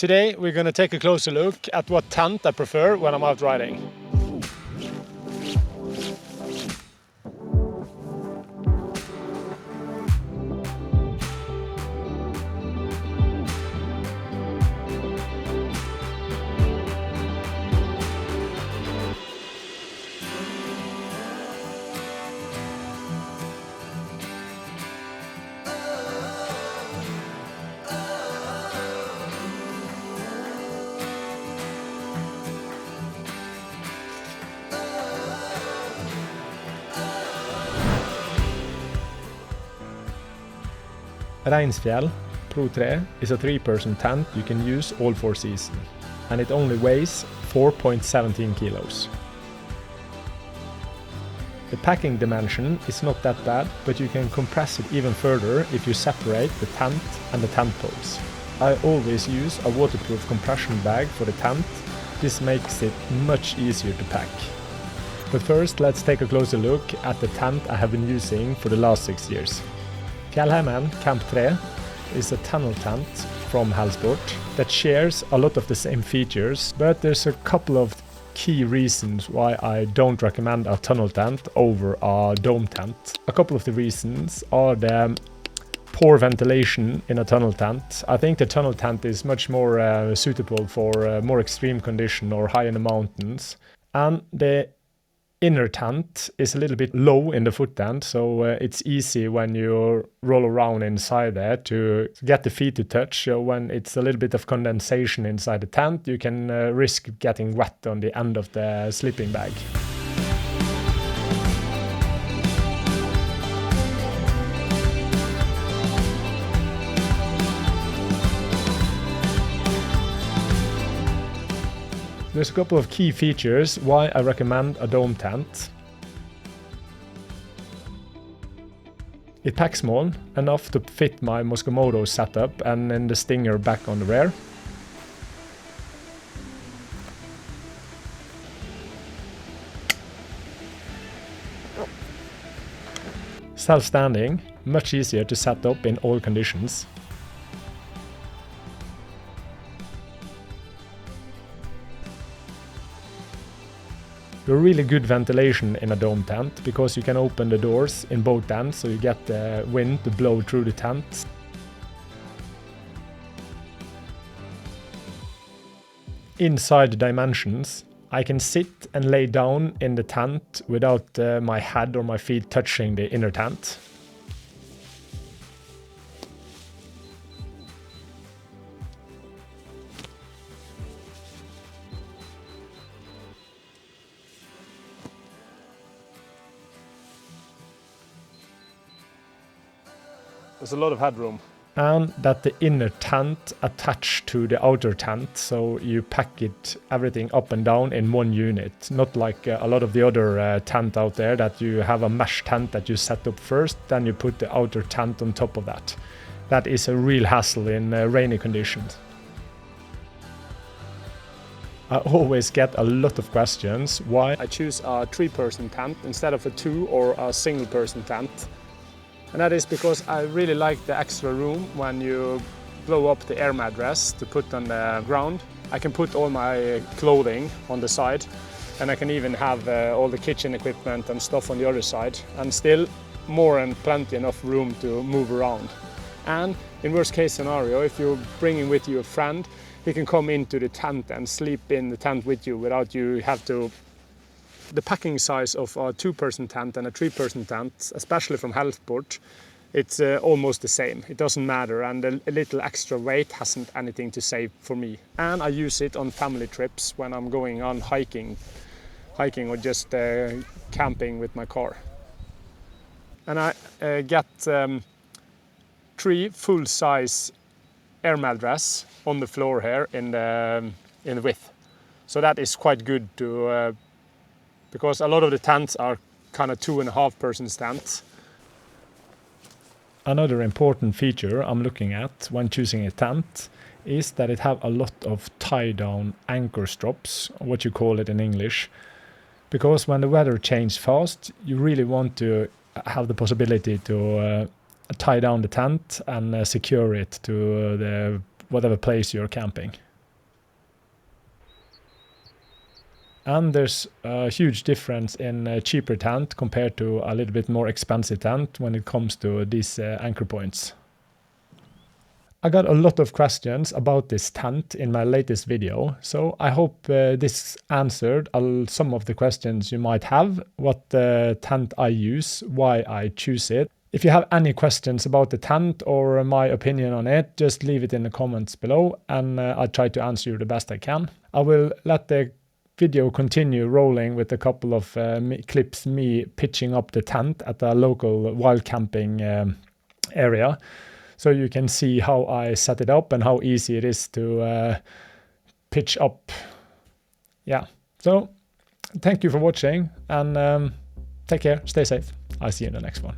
Today we're going to take a closer look at what tent I prefer when I'm out riding. Reinsfjell Pro 3 is a 3-person tent you can use all 4 seasons, and it only weighs 4.17 kilos. The packing dimension is not that bad, but you can compress it even further if you separate the tent and the Timecodes. I always use a waterproof compression bag for the tent. This makes it much easier to pack. But first, let's take a closer look at the tent I have been using for the last 6 years. Fjellheimen Camp 3 is a tunnel tent from Helsport that shares a lot of the same features, but there's a couple of key reasons why I don't recommend a tunnel tent over a dome tent. A couple of the reasons are the poor ventilation in a tunnel tent. I think the tunnel tent is much more suitable for more extreme condition or high in the mountains, and the inner tent is a little bit low in the foot end, so it's easy when you roll around inside there to get the feet to touch. So when it's a little bit of condensation inside the tent, you can risk getting wet on the end of the sleeping bag. There's a couple of key features why I recommend a dome tent. It packs small, enough to fit my Moskomoto setup and then the Stinger back on the rear. Self-standing, much easier to set up in all conditions. There are really good ventilation in a dome tent because you can open the doors in both ends so you get the wind to blow through the tent. Inside the dimensions, I can sit and lay down in the tent without my head or my feet touching the inner tent. There's a lot of headroom. And that the inner tent attached to the outer tent, so you pack everything up and down in one unit. Not like a lot of the other tent out there that you have a mesh tent that you set up first, then you put the outer tent on top of that. That is a real hassle in rainy conditions. I always get a lot of questions why I choose a 3-person tent instead of a 2 or a single-person tent. And that is because I really like the extra room when you blow up the air mattress to put on the ground. I can put all my clothing on the side, and I can even have all the kitchen equipment and stuff on the other side, and still more and plenty enough room to move around. And in worst case scenario, if you're bringing with you a friend, he can come into the tent and sleep in the tent with you without you have to. The packing size of a 2-person tent and a 3-person tent, especially from Helsport, it's almost the same. It doesn't matter, and a little extra weight hasn't anything to say for me. And I use it on family trips when I'm going on hiking or just camping with my car. And I get 3 full-size air mattress on the floor here in the width. So that is quite good to. Because a lot of the tents are kind of 2.5-person tents. Another important feature I'm looking at when choosing a tent is that it have a lot of tie-down anchor strops, what you call it in English. Because when the weather changes fast, you really want to have the possibility to tie down the tent and secure it to whatever place you're camping. And there's a huge difference in a cheaper tent compared to a little bit more expensive tent when it comes to these anchor points. I got a lot of questions about this tent in my latest video, so I hope this answered some of the questions you might have, what tent I use, why I choose it. If you have any questions about the tent or my opinion on it, just leave it in the comments below and I'll try to answer you the best I can. I will let the video continue rolling with a couple of clips me pitching up the tent at a local wild camping area. So you can see how I set it up and how easy it is to pitch up. Yeah, so thank you for watching and take care, stay safe. I'll see you in the next one.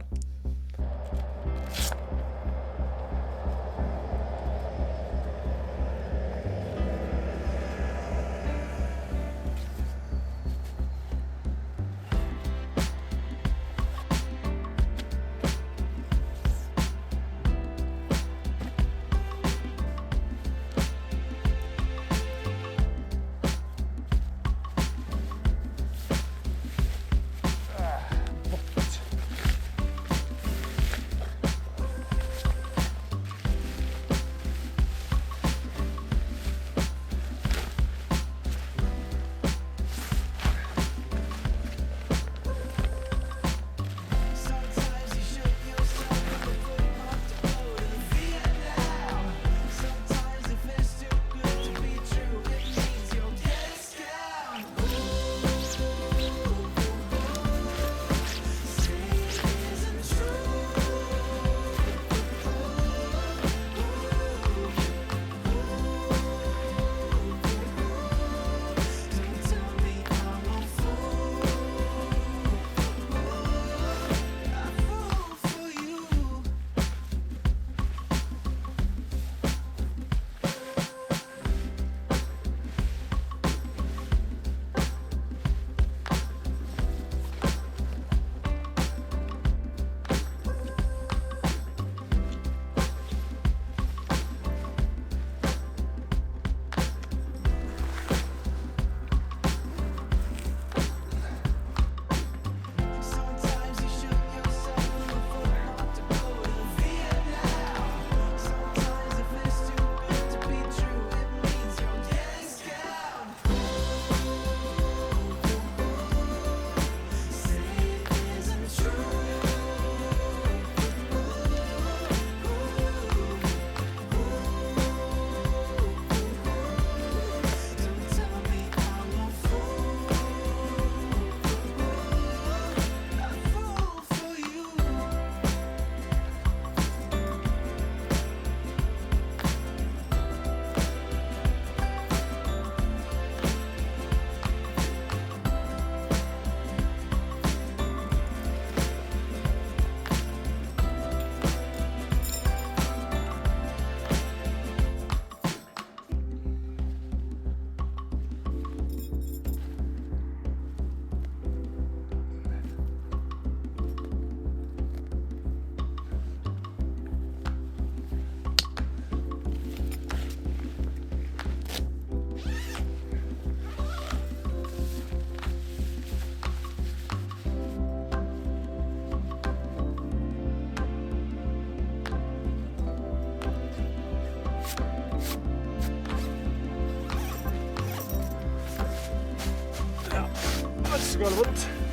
Let's go.